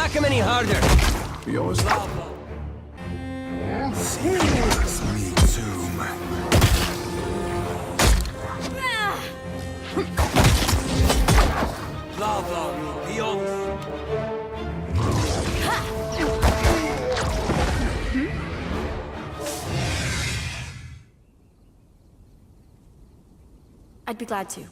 whack him any harder. Yours. It's me too, man. Lava beyond. I'd be glad to.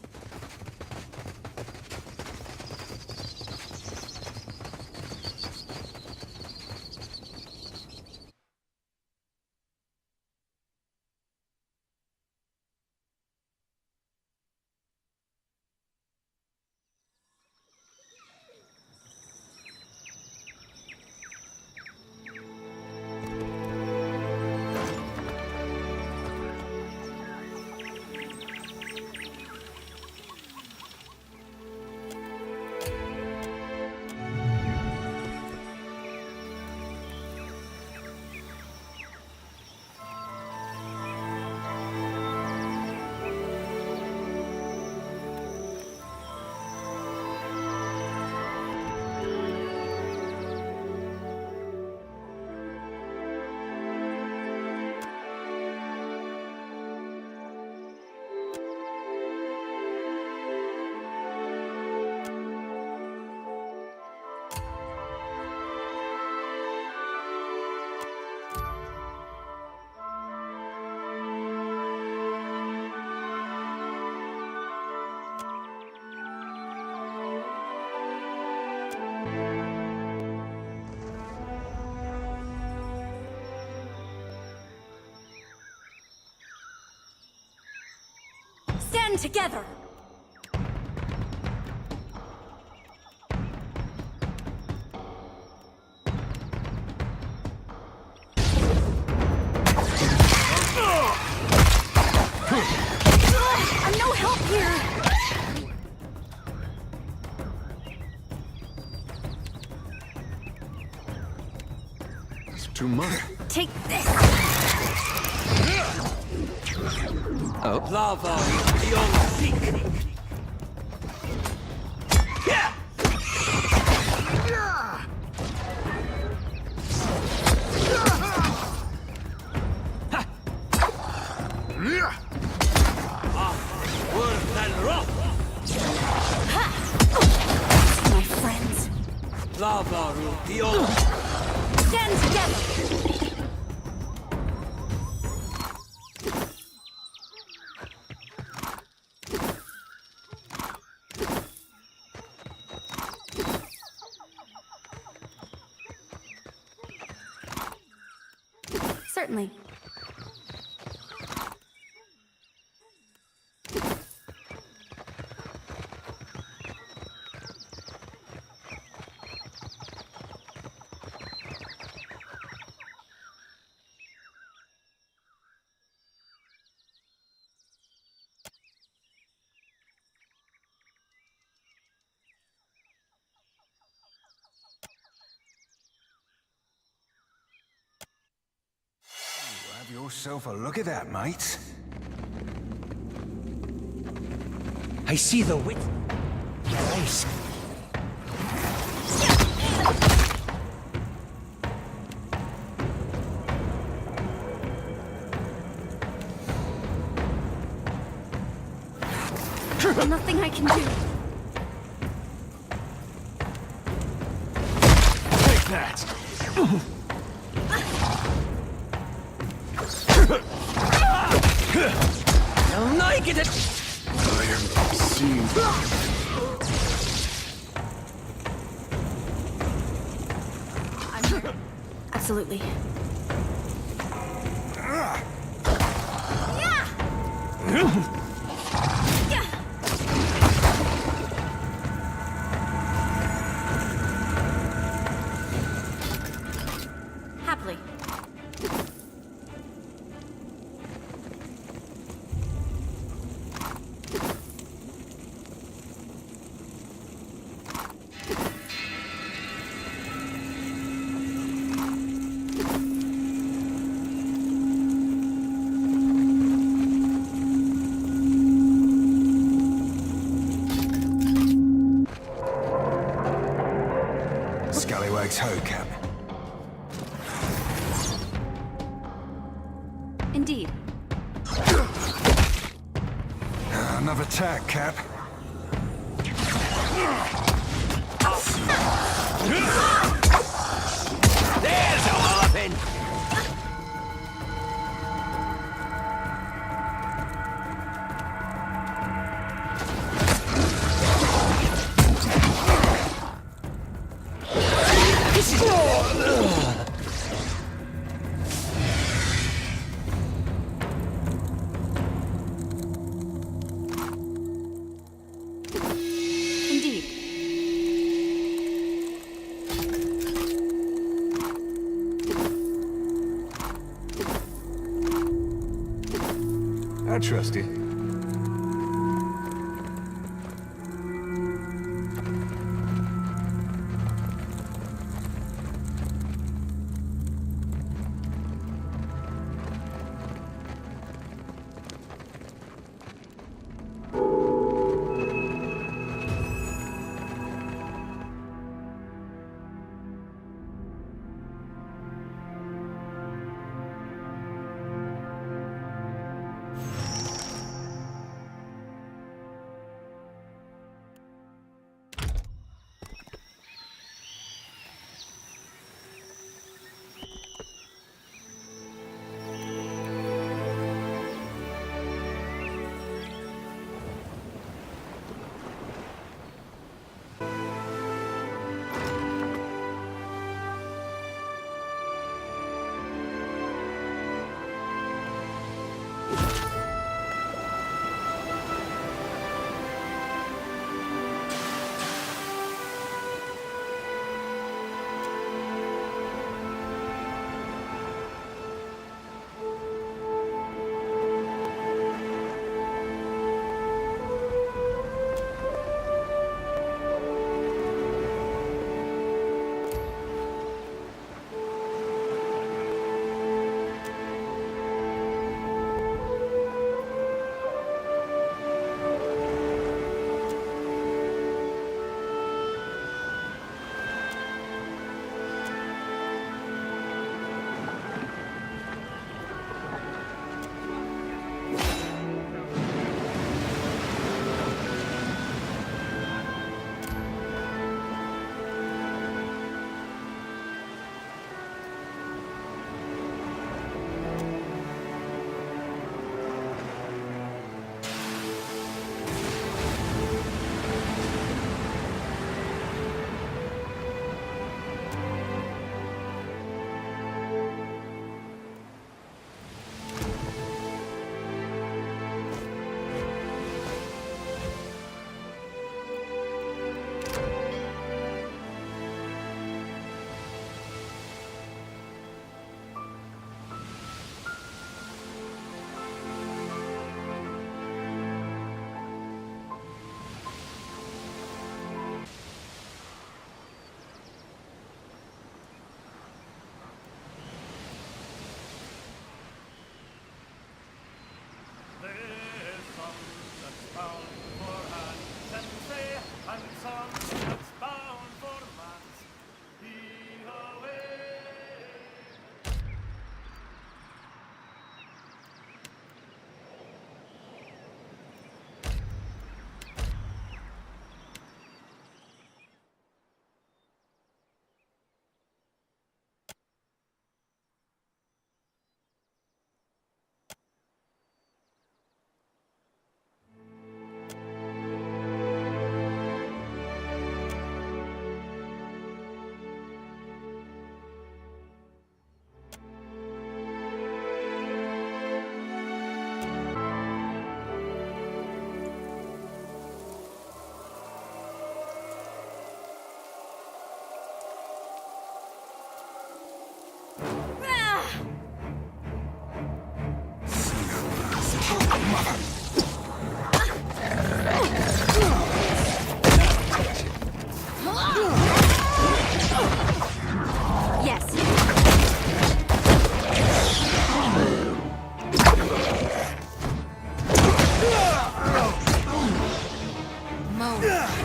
Stand together! I'm no help here! It's too much. Take this! Oh. Lava beyond seek. Yeah. Worse than rock. My friends, Lava beyond. stand together! Certainly. Have yourself a look at that, mate. I see the wit. Nice. Nothing I can do. Take that! I'll not get it. I am obscene. Absolutely. Happily. Indeed. Another tack, Cap. There's a walloping! This is... Indeed. I trust you.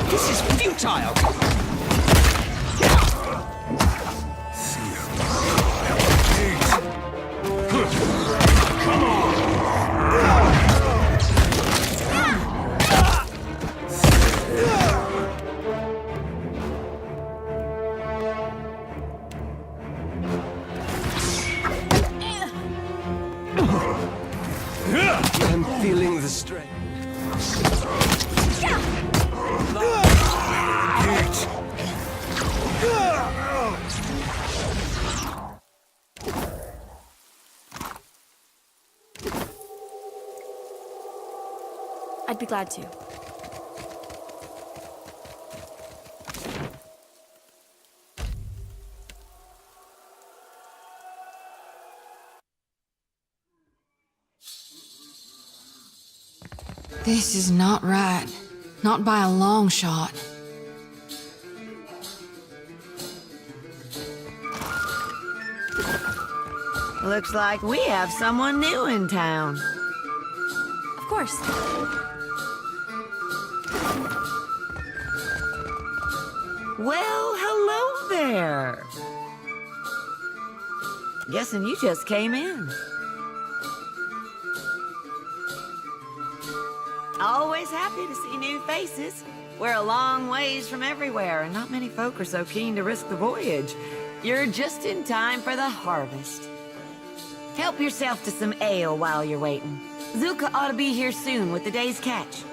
This is futile! Come on! feeling the strain. I'd be glad to. This is not right. Not by a long shot. Looks like we have someone new in town. Of course. Well, hello there. Guessing you just came in. Always happy to see new faces. We're a long ways from everywhere, and not many folk are so keen to risk the voyage. You're just in time for the harvest. Help yourself to some ale while you're waiting. Zuka ought to be here soon with the day's catch.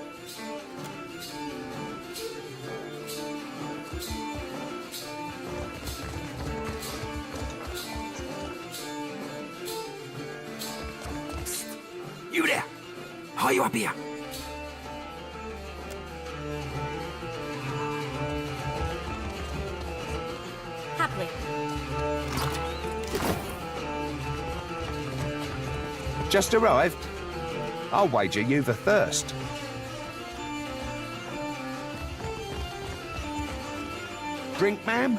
You there! Are you up here? Happily. Just arrived? I'll wager you've a thirst. Drink, ma'am?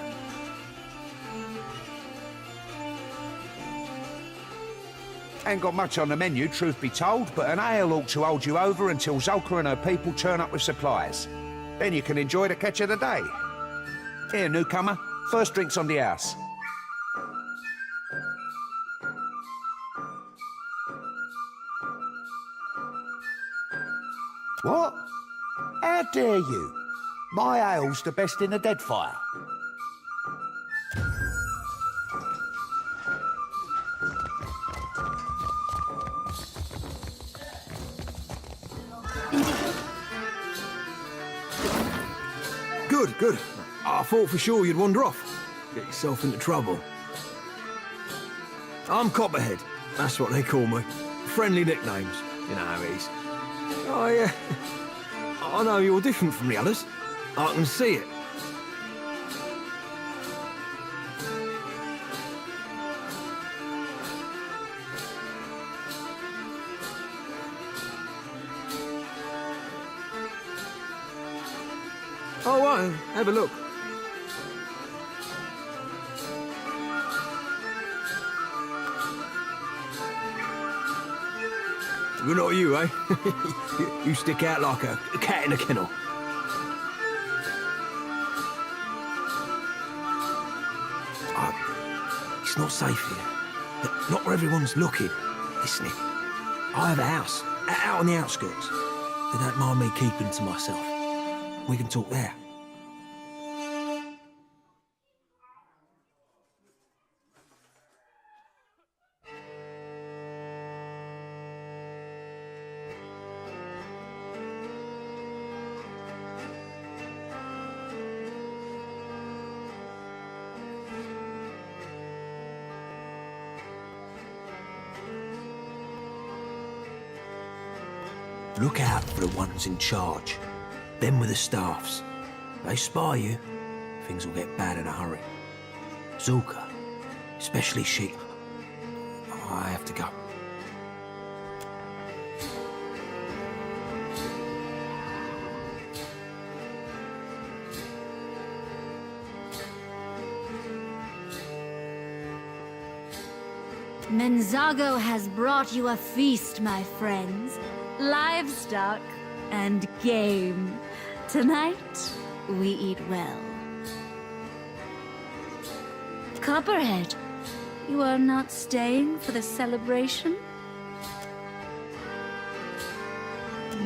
Ain't got much on the menu, truth be told, but an ale ought to hold you over until Zolka and her people turn up with supplies. Then you can enjoy the catch of the day. Here, newcomer, first drinks on the house. What? How dare you? My ale's the best in the Deadfire. Good, good. I thought for sure you'd wander off. Get yourself into trouble. I'm Copperhead. That's what they call me. Friendly nicknames. You know how it is. Oh, yeah. I know you're different from the others. I can see it. Oh, well, have a look. Good not you, eh? You stick out like a cat in a kennel. It's not safe here. Not where everyone's looking, listening. I have a house, out on the outskirts. They don't mind me keeping to myself. We can talk there. Look out for the ones in charge. Them with the staffs. They spy you, things will get bad in a hurry. Zulka, especially she. I have to go. Menzago has brought you a feast, my friends. Livestock and game. Tonight, we eat well. Copperhead, you are not staying for the celebration?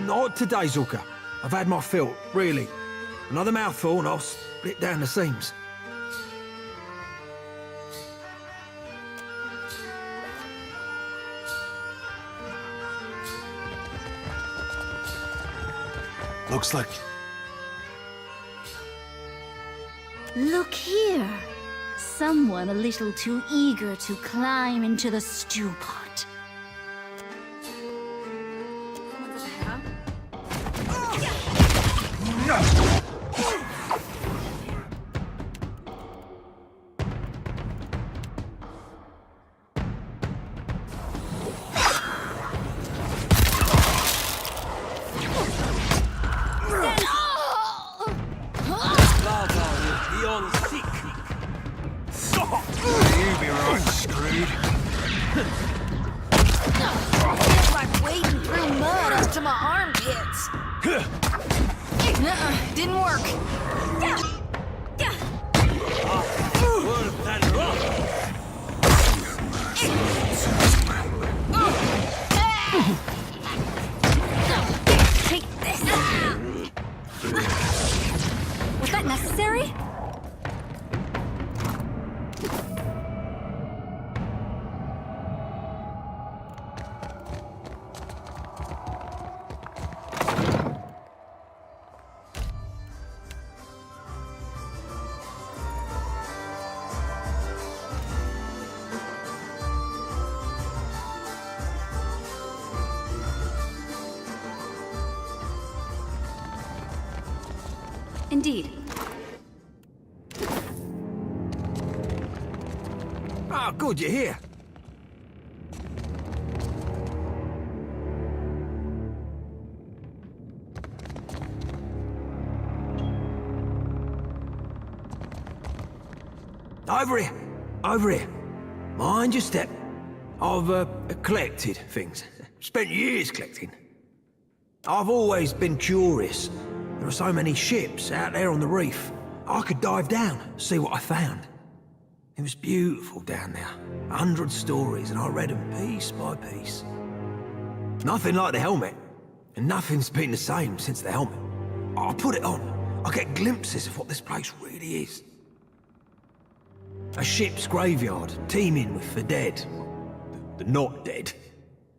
Not today, Zulka. I've had my fill, really. Another mouthful and I'll split down the seams. Looks like... Look here. Someone a little too eager to climb into the stew pot. You be right screwed. It's like wading through mud up to my armpits. Nuh-uh, didn't work. Take this! Was that necessary? Indeed. Oh, good, you're here. Over here. Over here. Mind your step. I've collected things. Spent years collecting. I've always been curious. There are so many ships out there on the reef. I could dive down, see what I found. It was beautiful down there. 100 stories, and I read them piece by piece. Nothing like the helmet, and nothing's been the same since the helmet. I put it on. I get glimpses of what this place really is. A ship's graveyard, teeming with the dead. The not dead.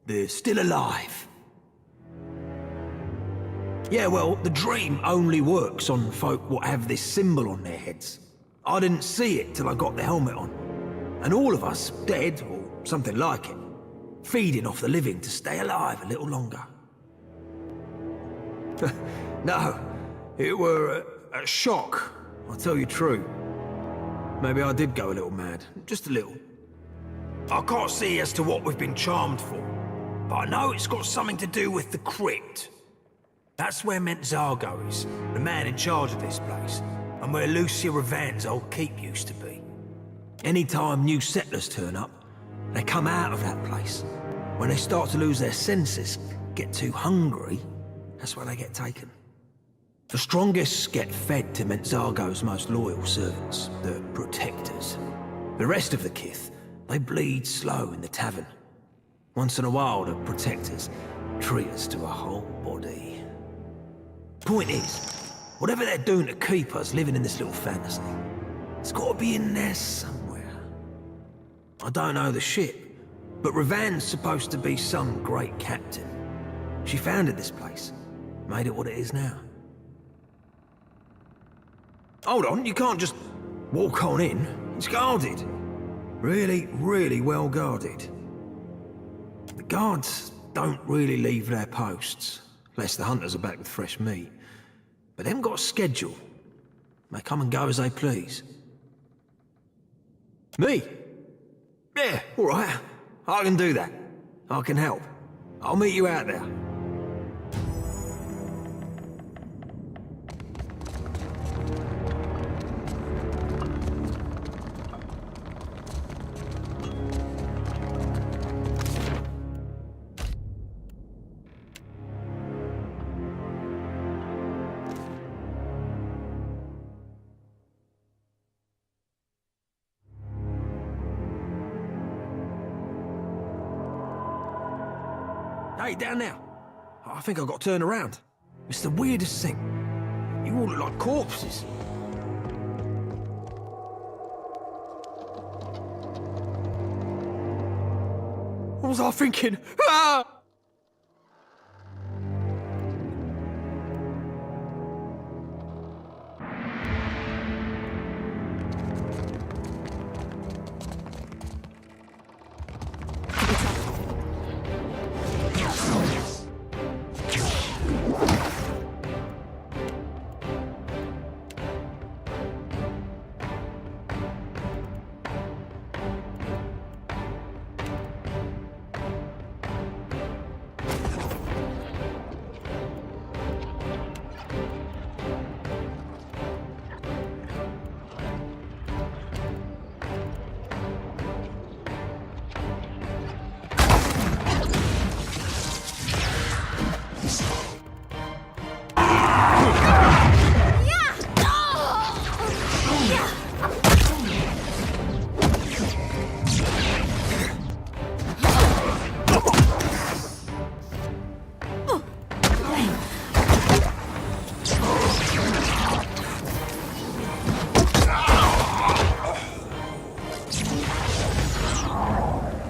They're still alive. Yeah, well, the dream only works on folk what have this symbol on their heads. I didn't see it till I got the helmet on. And all of us, dead, or something like it, feeding off the living to stay alive a little longer. No, it were a shock, I'll tell you true. Maybe I did go a little mad, just a little. I can't see as to what we've been charmed for, but I know it's got something to do with the crypt. That's where Mentzago is, the man in charge of this place, and where Lucia Ravan's old keep used to be. Anytime new settlers turn up, they come out of that place. When they start to lose their senses, get too hungry, that's where they get taken. The strongest get fed to Mentzago's most loyal servants, the protectors. The rest of the kith, they bleed slow in the tavern. Once in a while, the protectors treat us to a whole body. Point is, whatever they're doing to keep us living in this little fantasy, it's got to be in there somewhere. I don't know the ship, but Ravan's supposed to be some great captain. She founded this place, made it what it is now. Hold on, you can't just walk on in. It's guarded. Really, really well guarded. The guards don't really leave their posts, unless the hunters are back with fresh meat. But them got a schedule. They come and go as they please. Me? Yeah, all right. I can do that. I can help. I'll meet you out there. Hey, down there. I think I got turned around. It's the weirdest thing. You all look like corpses. What was I thinking? Ah!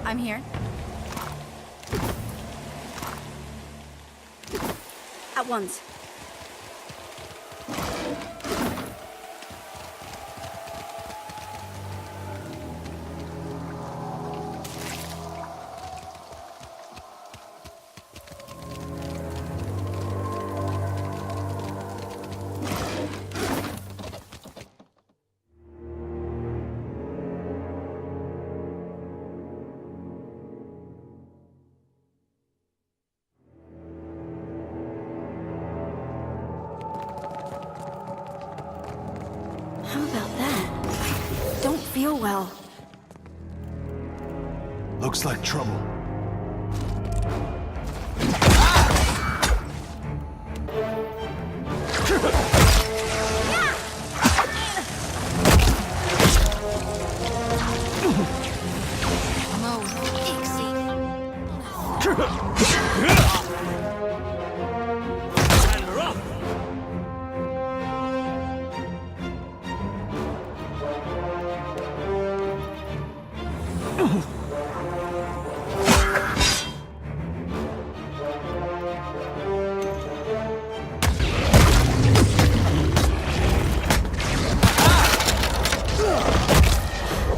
I'm here. At once. How about that? I don't feel well. Looks like trouble. No,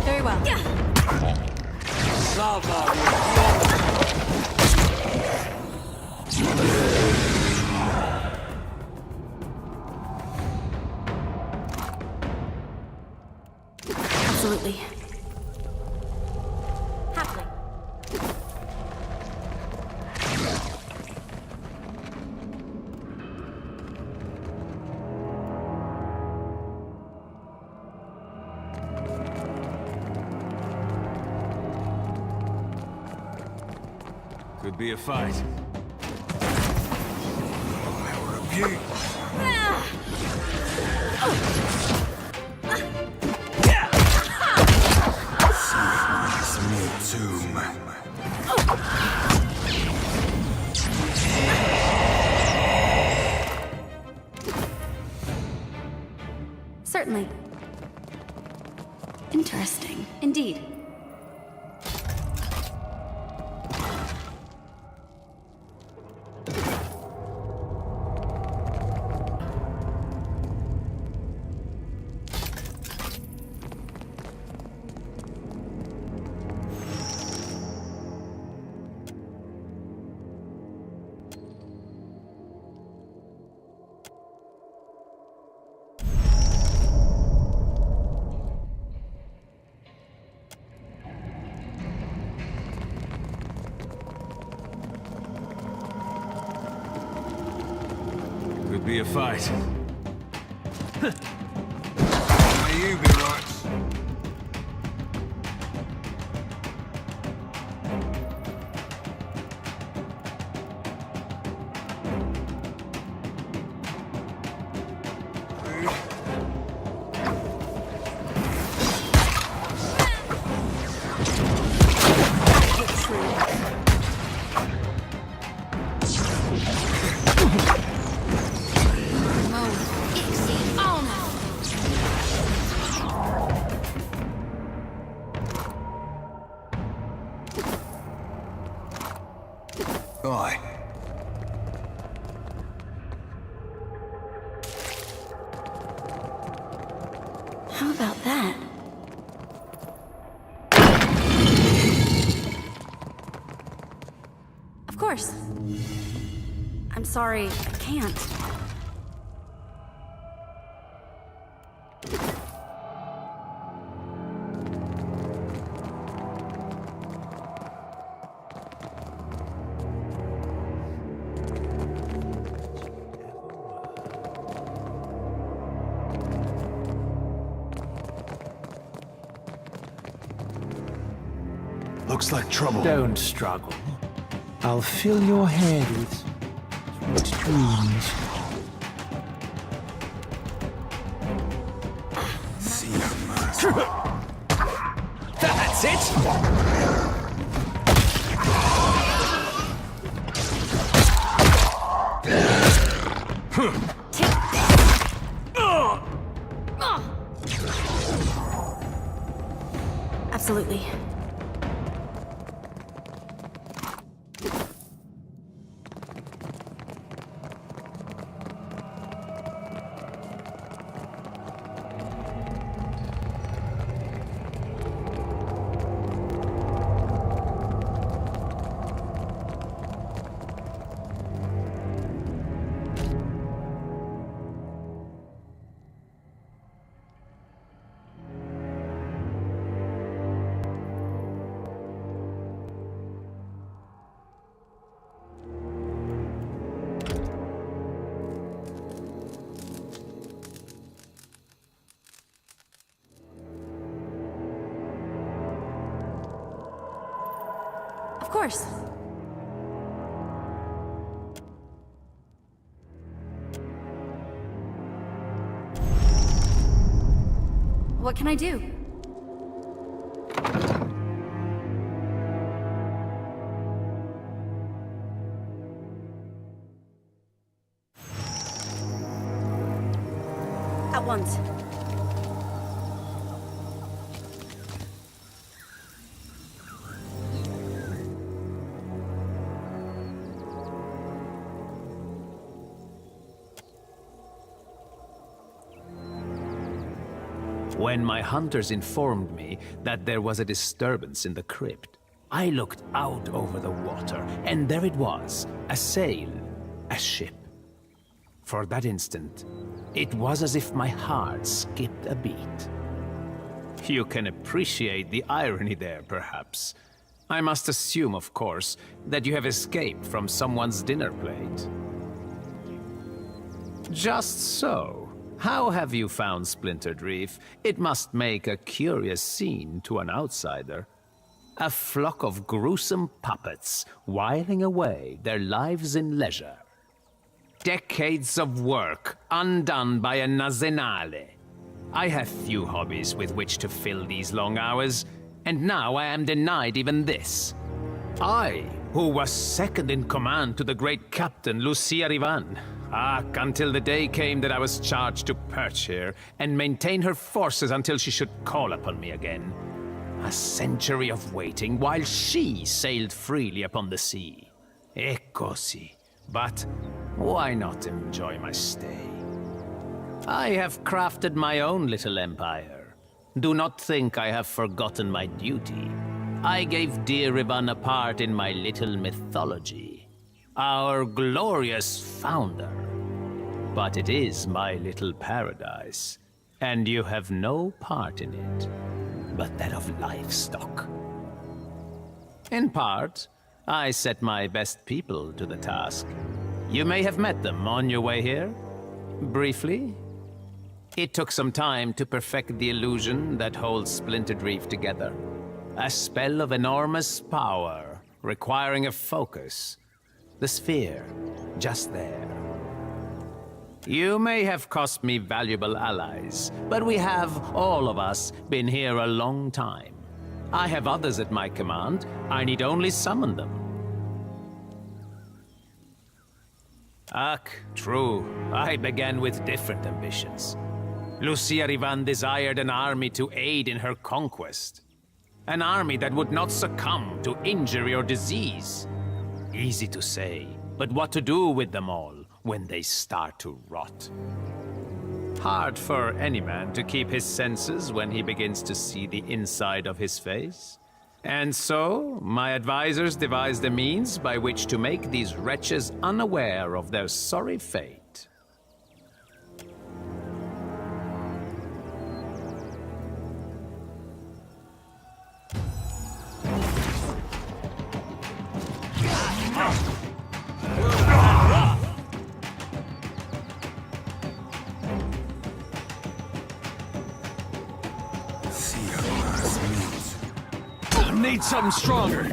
Very well. Absolutely. Happily. Could be a fight. Certainly. Interesting. Indeed. Could be a fight. May you be right. Aye. How about that? Of course. I'm sorry, I can't. Looks like trouble. Don't struggle. I'll fill your head with sweet dreams. That's it! Absolutely. Of course. What can I do? At once. When my hunters informed me that there was a disturbance in the crypt, I looked out over the water, and there it was, a sail, a ship. For that instant, it was as if my heart skipped a beat. You can appreciate the irony there, perhaps. I must assume, of course, that you have escaped from someone's dinner plate. Just so. How have you found Splintered Reef? It must make a curious scene to an outsider. A flock of gruesome puppets whiling away their lives in leisure. Decades of work undone by a nazenale. I have few hobbies with which to fill these long hours, and now I am denied even this. I, who was second in command to the great captain Lucia Rivan. Until the day came that I was charged to perch here and maintain her forces until she should call upon me again. A century of waiting while she sailed freely upon the sea. E così. But why not enjoy my stay? I have crafted my own little empire. Do not think I have forgotten my duty. I gave dear Rivan a part in my little mythology. Our glorious founder. But it is my little paradise, and you have no part in it, but that of livestock. In part, I set my best people to the task. You may have met them on your way here, briefly. It took some time to perfect the illusion that holds Splintered Reef together. A spell of enormous power, requiring a focus. The sphere, just there. You may have cost me valuable allies, but we have, all of us, been here a long time. I have others at my command. I need only summon them. True. I began with different ambitions. Lucia Rivan desired an army to aid in her conquest. An army that would not succumb to injury or disease. Easy to say, but what to do with them all when they start to rot? Hard for any man to keep his senses when he begins to see the inside of his face. And so, my advisors devised a means by which to make these wretches unaware of their sorry fate. Need something stronger.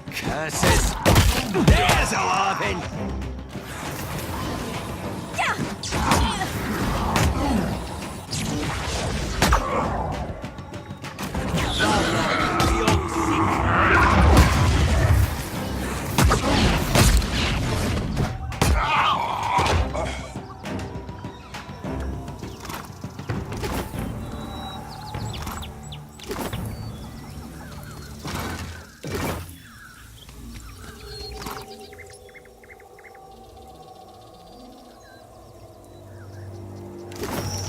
Curses! There's a weapon!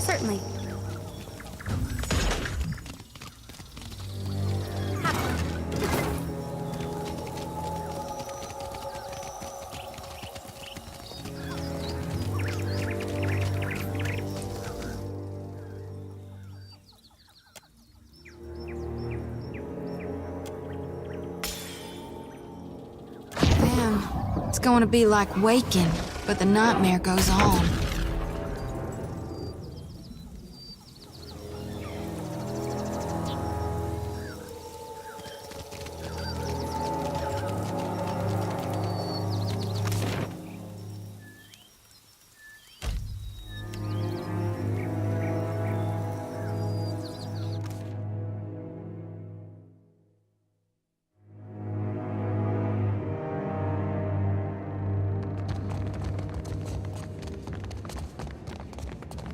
Certainly. It's going to be like waking, but the nightmare goes on.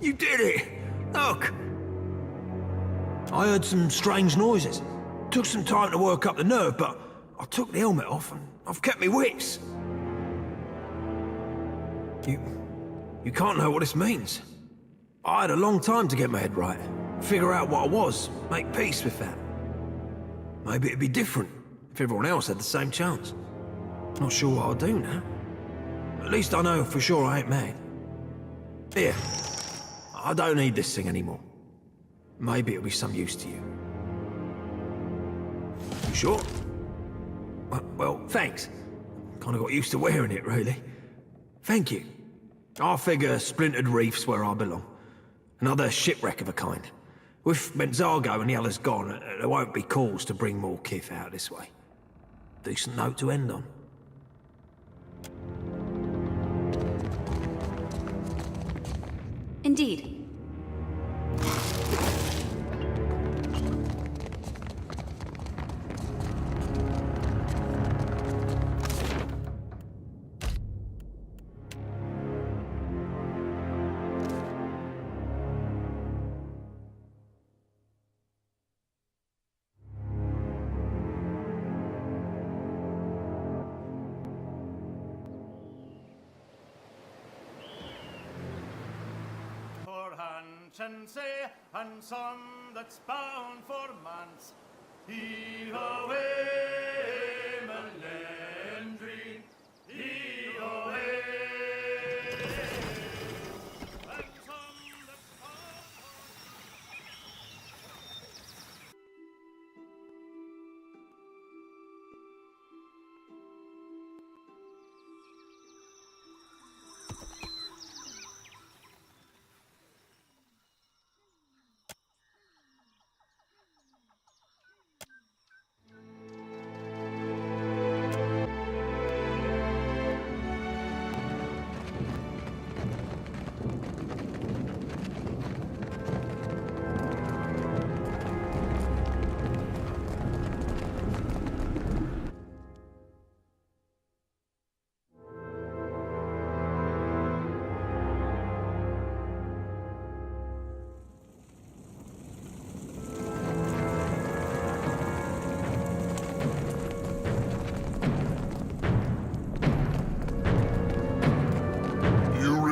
You did it! Look! I heard some strange noises. Took some time to work up the nerve, but I took the helmet off and I've kept me wits. You can't know what this means. I had a long time to get my head right. Figure out what I was, make peace with that. Maybe it'd be different if everyone else had the same chance. Not sure what I'll do now. At least I know for sure I ain't mad. Here, I don't need this thing anymore. Maybe it'll be some use to you. You sure? Well, thanks. Kinda got used to wearing it, really. Thank you. I figure Splintered Reef's where I belong. Another shipwreck of a kind. With Benzago and the others gone, there won't be cause to bring more kith out this way. Decent note to end on. Indeed. And say, and some that's bound for months. Heave away, Melandri, heave away. And some that's bound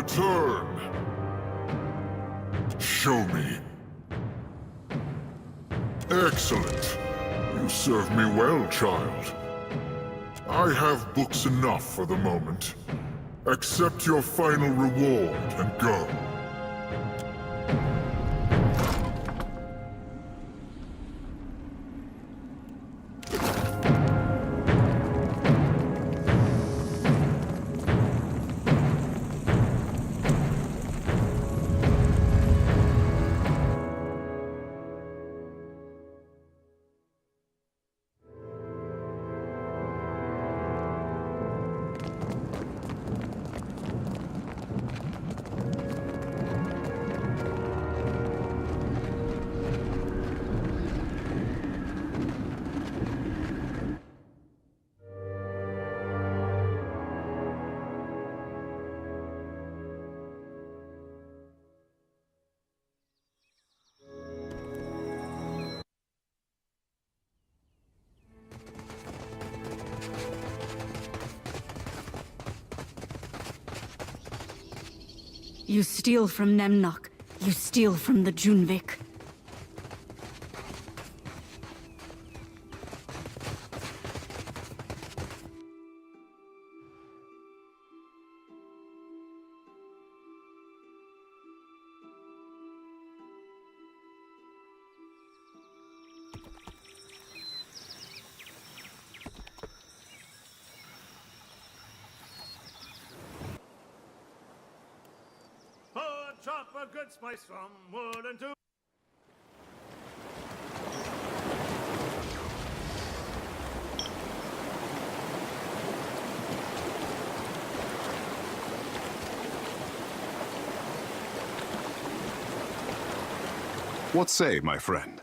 Return. Show me. Excellent. You serve me well, child. I have books enough for the moment. Accept your final reward and go. You steal from Nemnok. You steal from the Junvik. chop a good spice from wood and two. What say, my friend?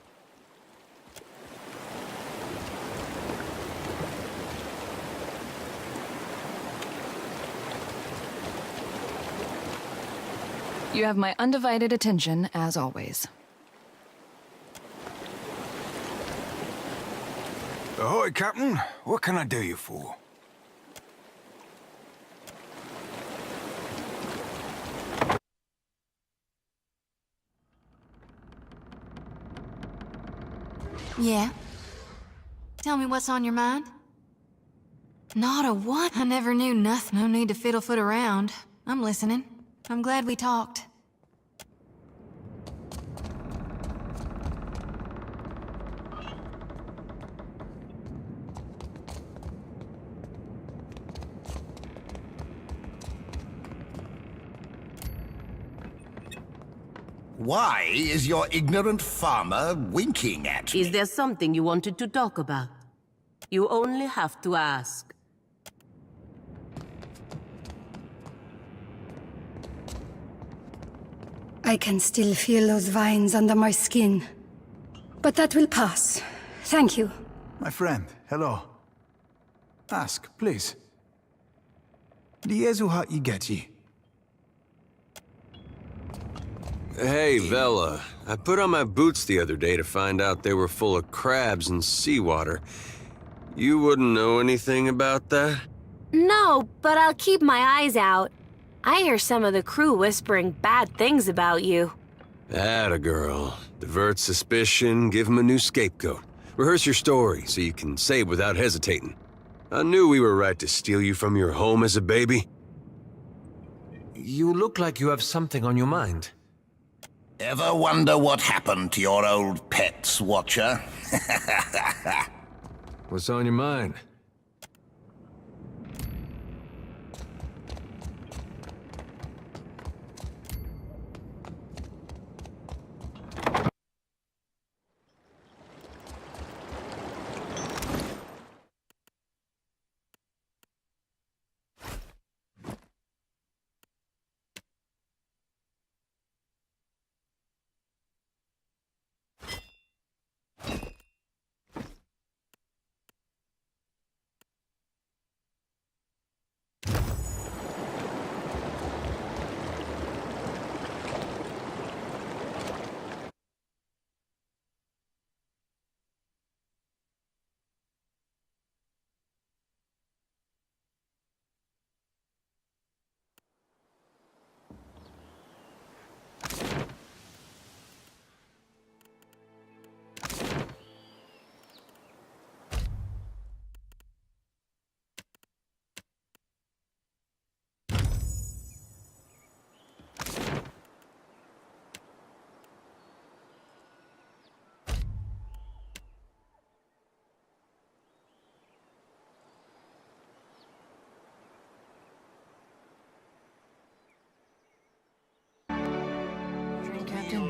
You have my undivided attention, as always. Ahoy, Captain. What can I do you for? Yeah? Tell me what's on your mind? Not a what? I never knew nothing. No need to fiddlefoot around. I'm listening. I'm glad we talked. Why is your ignorant farmer winking at me? Is there something you wanted to talk about? You only have to ask. I can still feel those vines under my skin. But that will pass. Thank you. My friend, hello. Ask, please. Liezuha igeti. Hey, Vela. I put on my boots the other day to find out they were full of crabs and seawater. You wouldn't know anything about that? No, but I'll keep my eyes out. I hear some of the crew whispering bad things about you. Atta girl. Divert suspicion, give him a new scapegoat. Rehearse your story so you can say it without hesitating. I knew we were right to steal you from your home as a baby. You look like you have something on your mind. Ever wonder what happened to your old pets, Watcher? What's on your mind?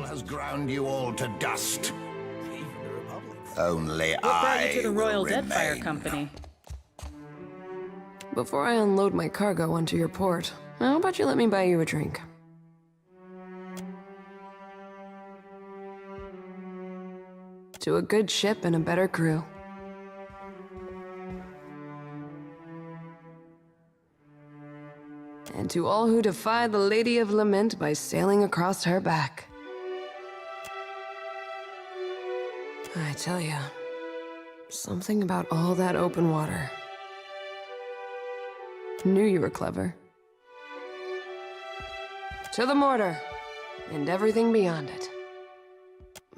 Has ground you all to dust. Only What brought you to the Royal remain. Deadfire Company? Before I unload my cargo onto your port, how about you let me buy you a drink? To a good ship and a better crew. And to all who defy the Lady of Lament by sailing across her back. I tell ya, something about all that open water. Knew you were clever. To the mortar, and everything beyond it.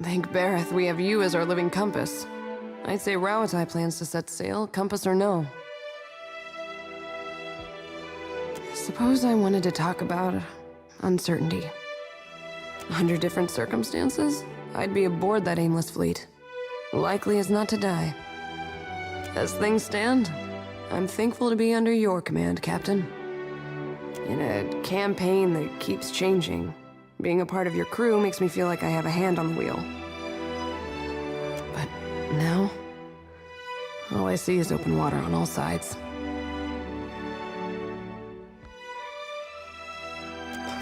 Thank Bareth we have you as our living compass. I'd say Rawatai plans to set sail, compass or no. Suppose I wanted to talk about uncertainty. Under different circumstances, I'd be aboard that aimless fleet. Likely as not to die. As things stand, I'm thankful to be under your command, Captain. In a campaign that keeps changing, being a part of your crew makes me feel like I have a hand on the wheel. But now, all I see is open water on all sides.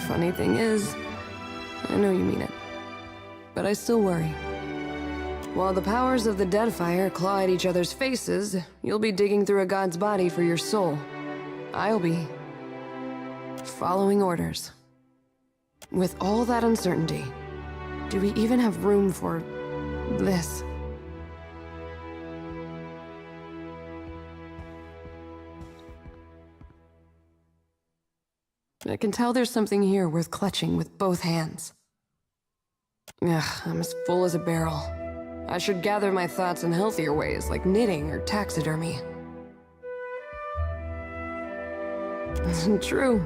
Funny thing is, I know you mean it, but I still worry. While the powers of the Deadfire claw at each other's faces, you'll be digging through a god's body for your soul. I'll be following orders. With all that uncertainty, do we even have room for this? I can tell there's something here worth clutching with both hands. Ugh, I'm as full as a barrel. I should gather my thoughts in healthier ways, like knitting or taxidermy. True.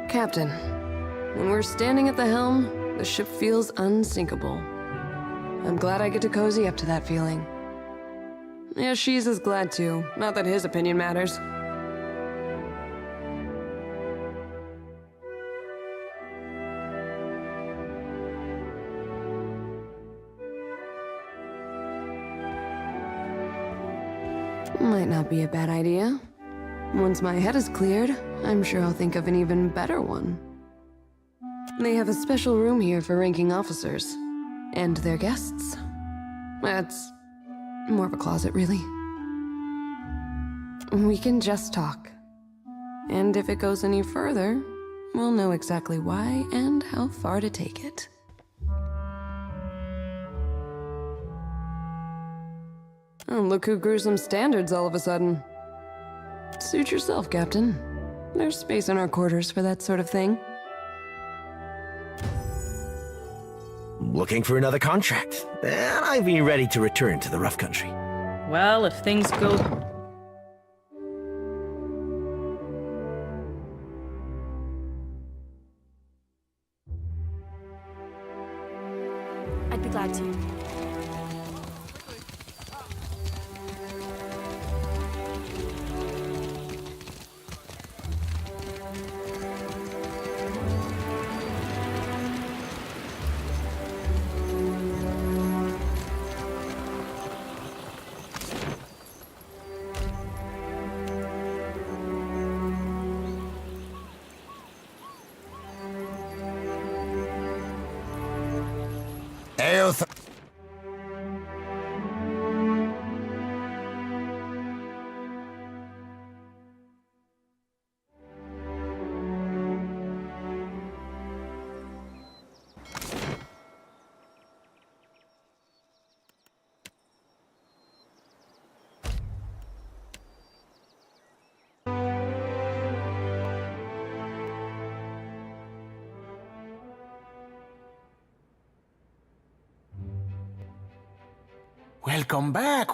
Captain, when we're standing at the helm, the ship feels unsinkable. I'm glad I get to cozy up to that feeling. Yeah, she's as glad too. Not that his opinion matters. Might not be a bad idea. Once my head is cleared, I'm sure I'll think of an even better one. They have a special room here for ranking officers. And their guests. That's more of a closet, really. We can just talk. And if it goes any further, we'll know exactly why and how far to take it. Oh, look who grew some standards all of a sudden. Suit yourself, Captain. There's space in our quarters for that sort of thing. Looking for another contract, and I've been ready to return to the rough country. Well, if things go... I'd be glad to.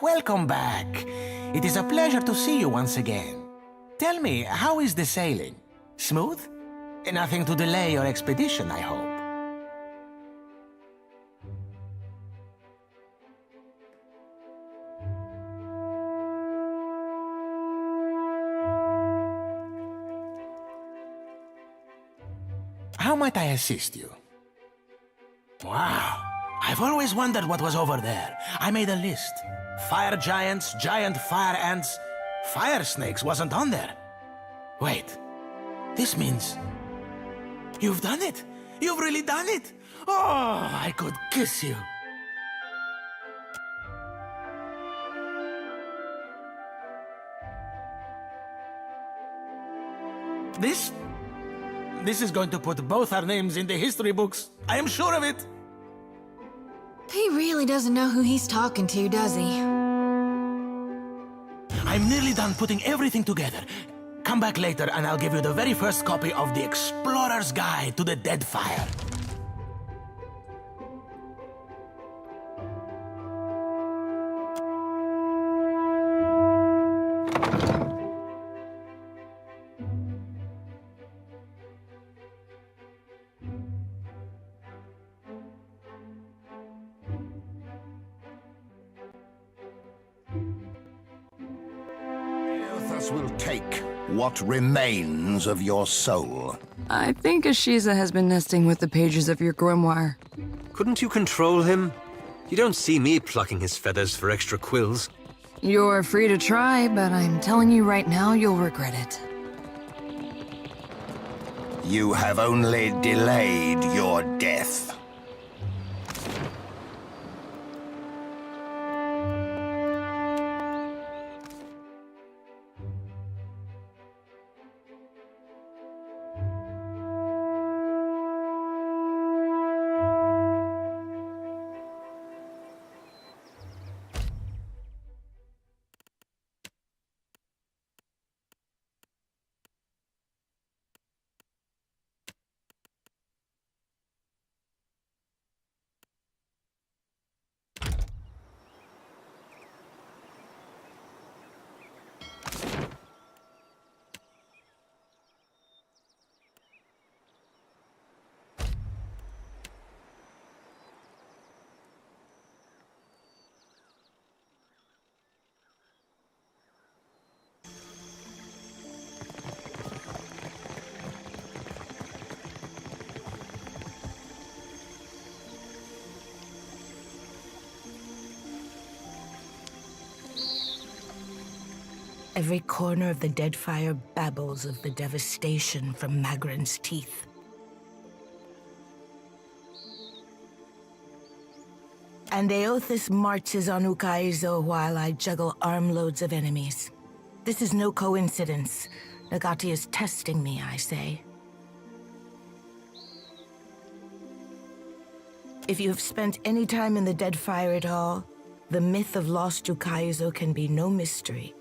Welcome back. It is a pleasure to see you once again. Tell me, how is the sailing? Smooth? Nothing to delay your expedition, I hope. How might I assist you? Wow. I've always wondered what was over there. I made a list. Fire giants, giant fire ants. Fire snakes wasn't on there. Wait. This means... You've done it! You've really done it! Oh, I could kiss you. This is going to put both our names in the history books. I am sure of it. He really doesn't know who he's talking to, does he? I'm nearly done putting everything together. Come back later and I'll give you the very first copy of the Explorer's Guide to the Deadfire. Will take what remains of your soul. I think Ashiza has been nesting with the pages of your grimoire. Couldn't you control him? You don't see me plucking his feathers for extra quills. You're free to try, but I'm telling you right now, you'll regret it. You have only delayed your death. Every corner of the Deadfire babbles of the devastation from Magran's teeth. And Eothas marches on Ukaizo while I juggle armloads of enemies. This is no coincidence. Nagati is testing me, I say. If you have spent any time in the Deadfire at all, the myth of lost Ukaizo can be no mystery.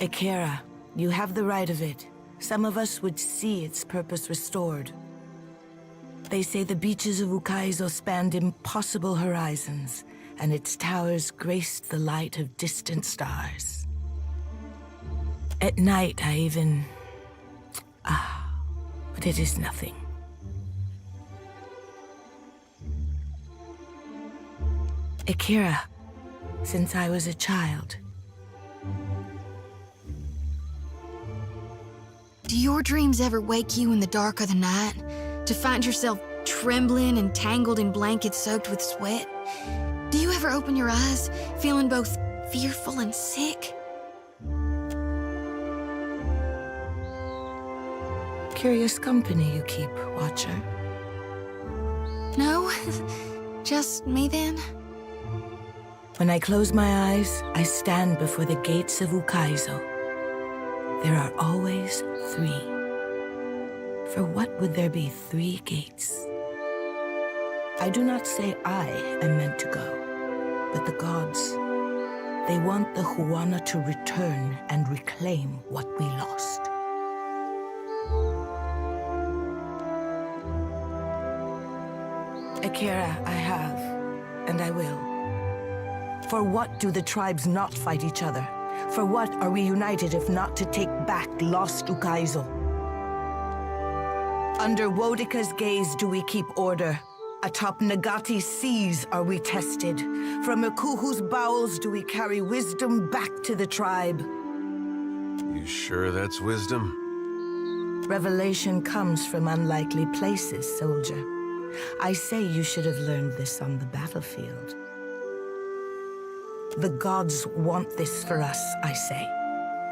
Akira, you have the right of it. Some of us would see its purpose restored. They say the beaches of Ukaizo spanned impossible horizons, and its towers graced the light of distant stars. At night, I even... but it is nothing. Akira, since I was a child. Do your dreams ever wake you in the dark of the night to find yourself trembling and tangled in blankets soaked with sweat? Do you ever open your eyes feeling both fearful and sick? Curious company you keep, Watcher. No? Just me then? When I close my eyes, I stand before the gates of Ukaizo. There are always 3. For what would there be 3 gates? I do not say I am meant to go, but the gods. They want the Huana to return and reclaim what we lost. Akira, I have, and I will. For what do the tribes not fight each other? For what are we united if not to take back lost Ukaizo? Under Wodika's gaze do we keep order. Atop Nagati's seas are we tested. From Ikuhu's bowels do we carry wisdom back to the tribe. You sure that's wisdom? Revelation comes from unlikely places, soldier. I say you should have learned this on the battlefield. The gods want this for us, I say.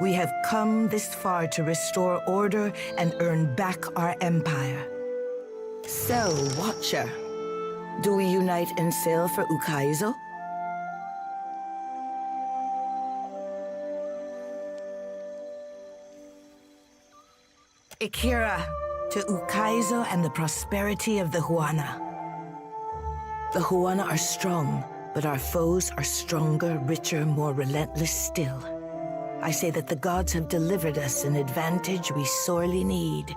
We have come this far to restore order and earn back our empire. So, Watcher, do we unite and sail for Ukaizo? Akira, to Ukaizo and the prosperity of the Huana. The Huana are strong, but our foes are stronger, richer, more relentless still. I say that the gods have delivered us an advantage we sorely need.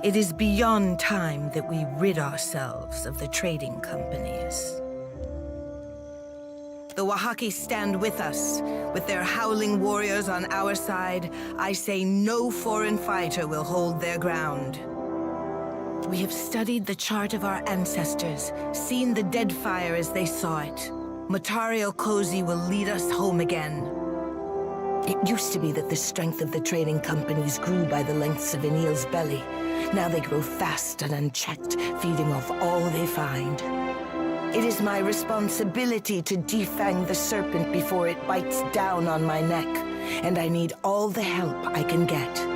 It is beyond time that we rid ourselves of the trading companies. The Wahaki stand with us. With their howling warriors on our side, I say no foreign fighter will hold their ground. We have studied the chart of our ancestors, seen the Deadfire as they saw it. Matario Kozi will lead us home again. It used to be that the strength of the trading companies grew by the lengths of Enil's belly. Now they grow fast and unchecked, feeding off all they find. It is my responsibility to defang the serpent before it bites down on my neck, and I need all the help I can get.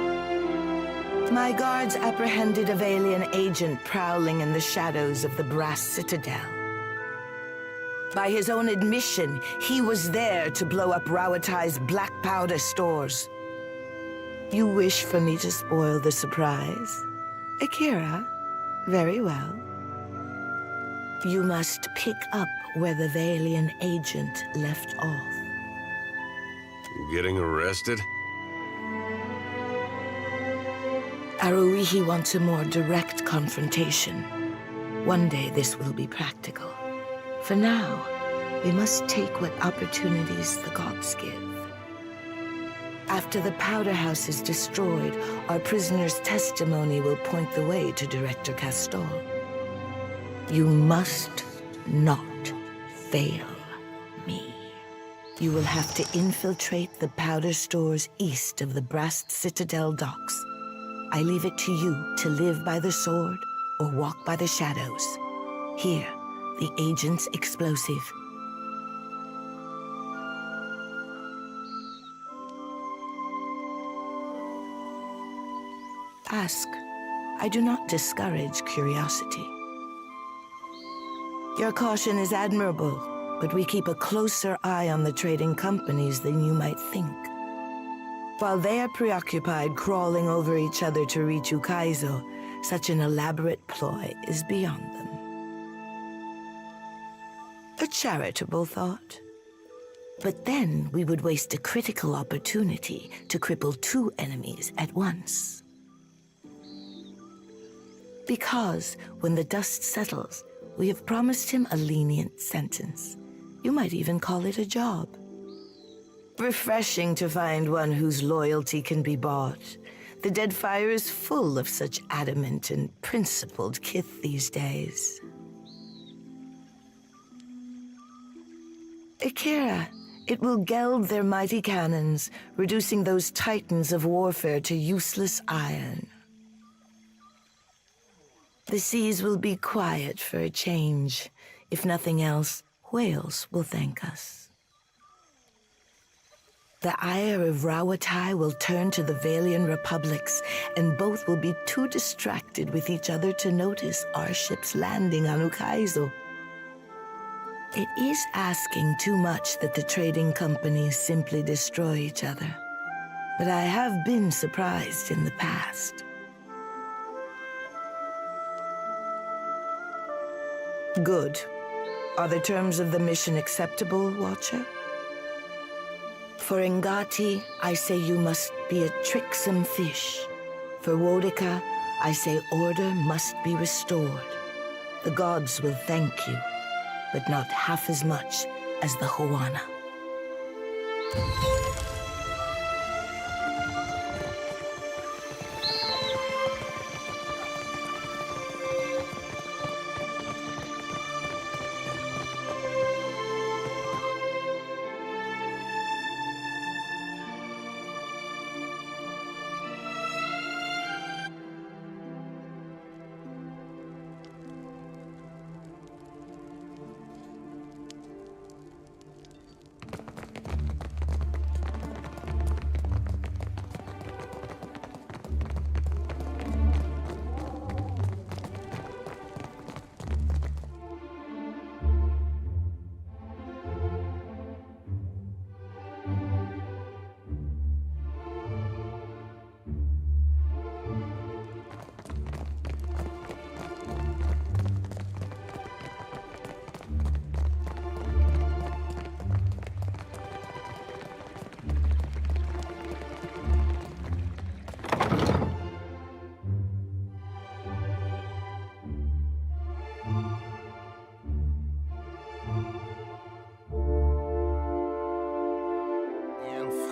My guards apprehended a Valian agent prowling in the shadows of the Brass Citadel. By his own admission, he was there to blow up Rawatai's black powder stores. You wish for me to spoil the surprise? Akira, very well. You must pick up where the Valian agent left off. You getting arrested? Aruihi wants a more direct confrontation. One day this will be practical. For now, we must take what opportunities the gods give. After the powder house is destroyed, our prisoner's testimony will point the way to Director Castol. You must not fail me. You will have to infiltrate the powder stores east of the Brast Citadel docks. I leave it to you to live by the sword or walk by the shadows. Here, the agent's explosive. Ask. I do not discourage curiosity. Your caution is admirable, but we keep a closer eye on the trading companies than you might think. While they are preoccupied crawling over each other to reach Ukaizo, such an elaborate ploy is beyond them. A charitable thought. But then we would waste a critical opportunity to cripple two enemies at once. Because when the dust settles, we have promised him a lenient sentence. You might even call it a job. Refreshing to find one whose loyalty can be bought. The Deadfire is full of such adamant and principled kith these days. Akira, it will geld their mighty cannons, reducing those titans of warfare to useless iron. The seas will be quiet for a change. If nothing else, whales will thank us. The ire of Rawatai will turn to the Valian republics, and both will be too distracted with each other to notice our ships landing on Ukaizo. It is asking too much that the trading companies simply destroy each other. But I have been surprised in the past. Good. Are the terms of the mission acceptable, Watcher? For Ngati, I say you must be a tricksome fish. For Wodika, I say order must be restored. The gods will thank you, but not half as much as the Hoana.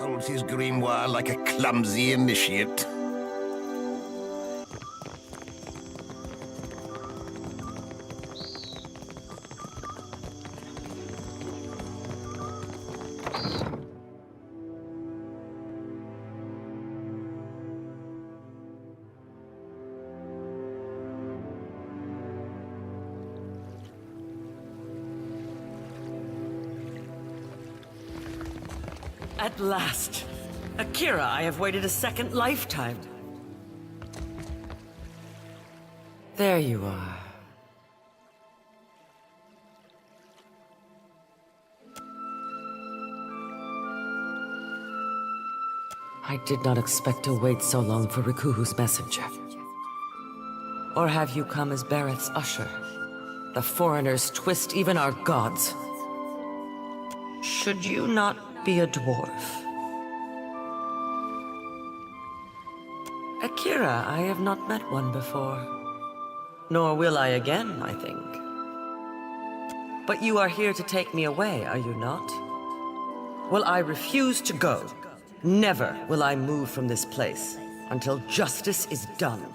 Holds his grimoire like a clumsy initiate. At last! Akira, I have waited a second lifetime. There you are. I did not expect to wait so long for Rikuhu's messenger. Or have you come as Barrett's usher? The foreigners twist even our gods. Should you not be a dwarf? Akira, I have not met one before. Nor will I again, I think. But you are here to take me away, are you not? Well, I refuse to go. Never will I move from this place until justice is done.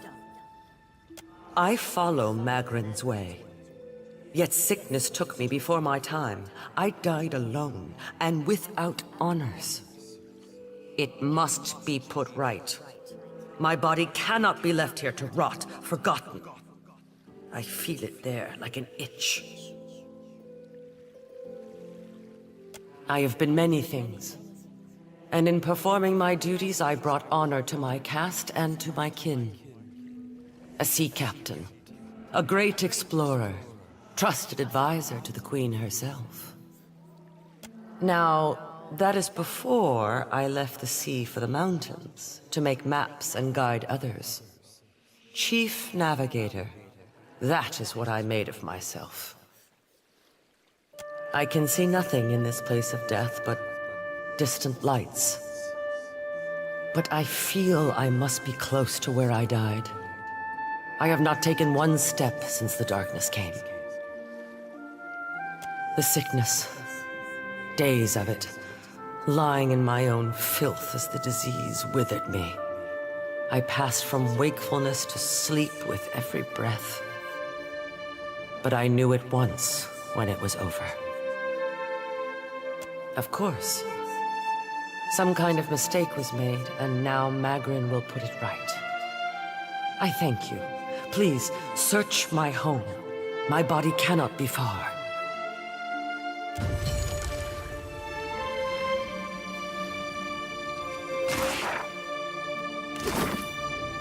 I follow Magrin's way. Yet sickness took me before my time. I died alone and without honors. It must be put right. My body cannot be left here to rot, forgotten. I feel it there like an itch. I have been many things, and in performing my duties I brought honor to my caste and to my kin. A sea captain, a great explorer, trusted advisor to the Queen herself. Now, that is before I left the sea for the mountains to make maps and guide others. Chief Navigator, that is what I made of myself. I can see nothing in this place of death but distant lights. But I feel I must be close to where I died. I have not taken one step since the darkness came. The sickness, days of it, lying in my own filth as the disease withered me. I passed from wakefulness to sleep with every breath. But I knew at once when it was over. Of course. Some kind of mistake was made, and now Magrin will put it right. I thank you. Please, search my home. My body cannot be far.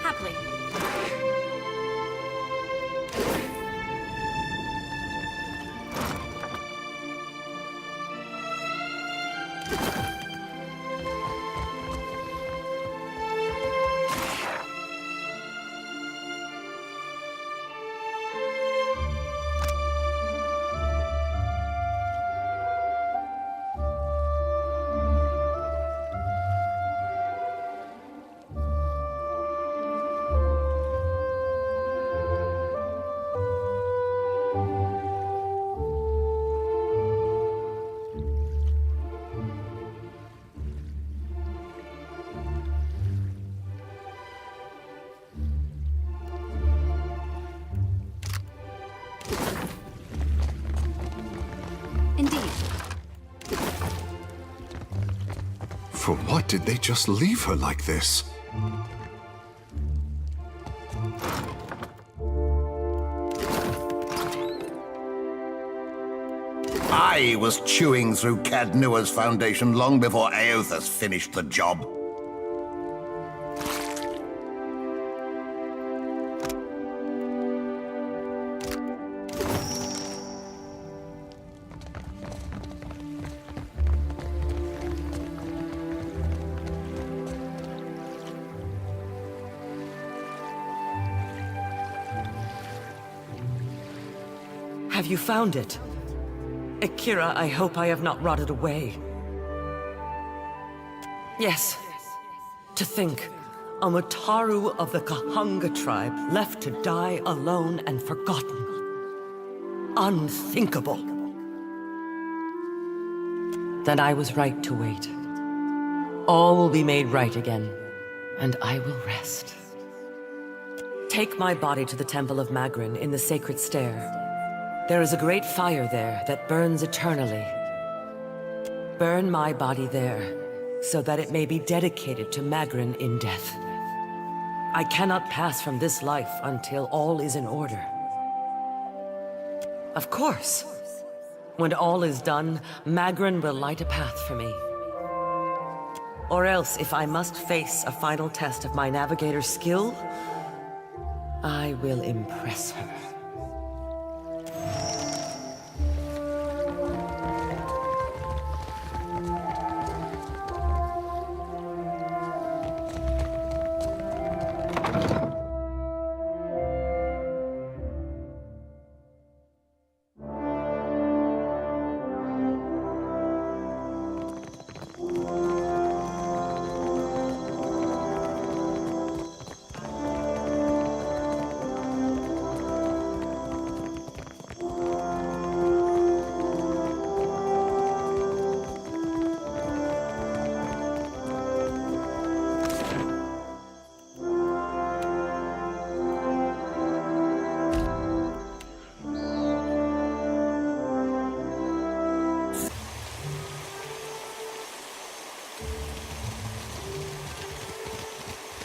Happily. For what did they just leave her like this? I was chewing through Cadnua's foundation long before Aothas finished the job. Have you found it? Akira, I hope I have not rotted away. Yes. To think, a Mutaru of the Kahanga tribe left to die alone and forgotten. Unthinkable. Then I was right to wait. All will be made right again, and I will rest. Take my body to the Temple of Magrin in the Sacred Stair. There is a great fire there that burns eternally. Burn my body there, so that it may be dedicated to Magrin in death. I cannot pass from this life until all is in order. Of course. When all is done, Magrin will light a path for me. Or else, if I must face a final test of my navigator's skill, I will impress her.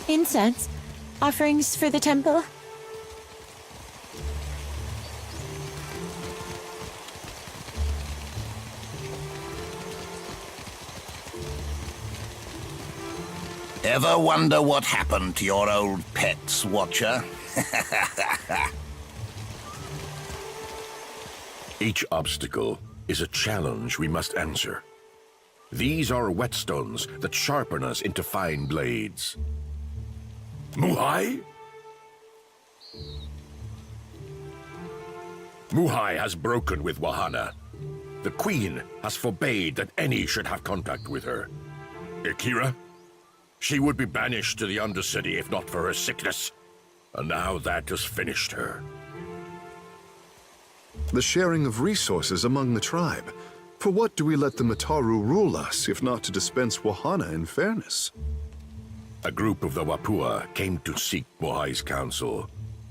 Incense? Offerings for the temple? Ever wonder what happened to your old pets, Watcher? Each obstacle is a challenge we must answer. These are whetstones that sharpen us into fine blades. Muhai? Muhai has broken with Wahana. The Queen has forbade that any should have contact with her. Akira? She would be banished to the Undercity if not for her sickness. And now that has finished her. The sharing of resources among the tribe. For what do we let the Mataru rule us, if not to dispense Wahana in fairness? A group of the Wapua came to seek Muhai's counsel,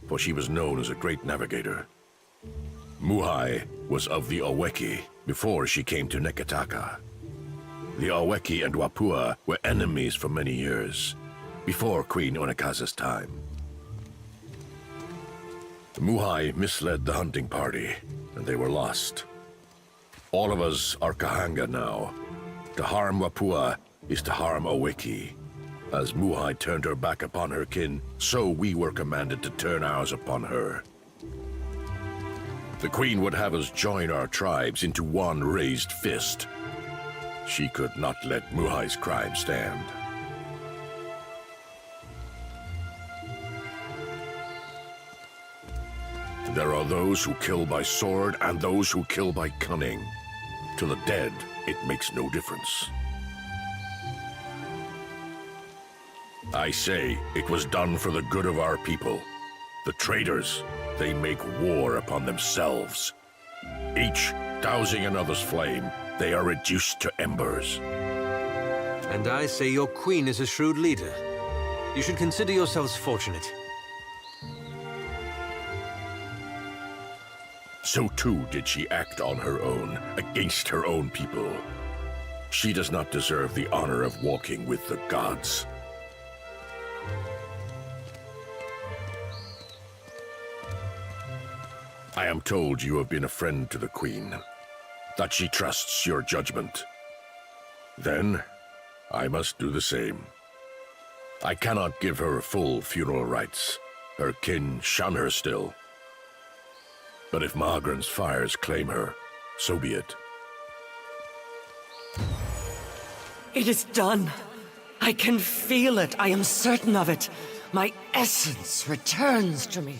for she was known as a great navigator. Muhai was of the Oweki before she came to Neketaka. The Oweki and Wapua were enemies for many years, before Queen Onekaza's time. Muhai misled the hunting party, and they were lost. All of us are Kahanga now. To harm Wapua is to harm Oweki. As Muhai turned her back upon her kin, so we were commanded to turn ours upon her. The Queen would have us join our tribes into one raised fist. She could not let Muhai's crime stand. There are those who kill by sword and those who kill by cunning. To the dead, it makes no difference. I say it was done for the good of our people. The traitors, they make war upon themselves. Each dousing another's flame, they are reduced to embers. And I say your queen is a shrewd leader. You should consider yourselves fortunate. So too did she act on her own, against her own people. She does not deserve the honor of walking with the gods. I am told you have been a friend to the Queen, that she trusts your judgment. Then, I must do the same. I cannot give her full funeral rites. Her kin shun her still. But if Mahgran's fires claim her, so be it. It is done. I can feel it. I am certain of it. My essence returns to me.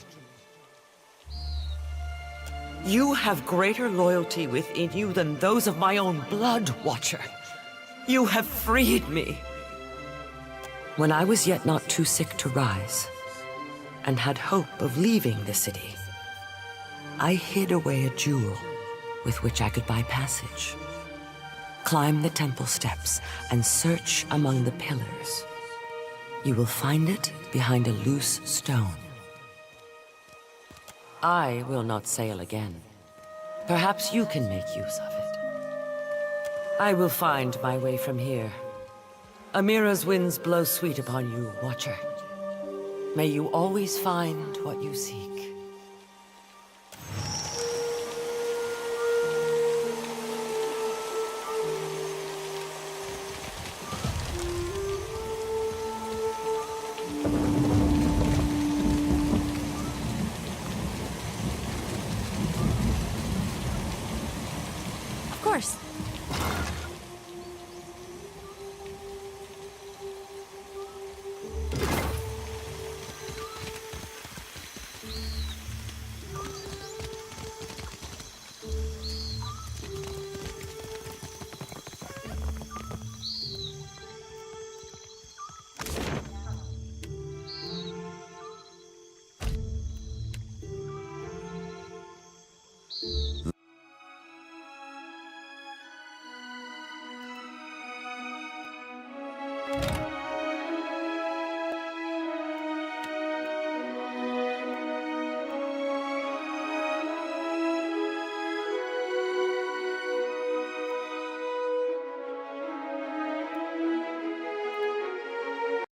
You have greater loyalty within you than those of my own blood, Watcher. You have freed me. When I was yet not too sick to rise, and had hope of leaving the city, I hid away a jewel with which I could buy passage. Climb the temple steps and search among the pillars. You will find it behind a loose stone. I will not sail again. Perhaps you can make use of it. I will find my way from here. Amira's winds blow sweet upon you, Watcher. May you always find what you seek. Of course.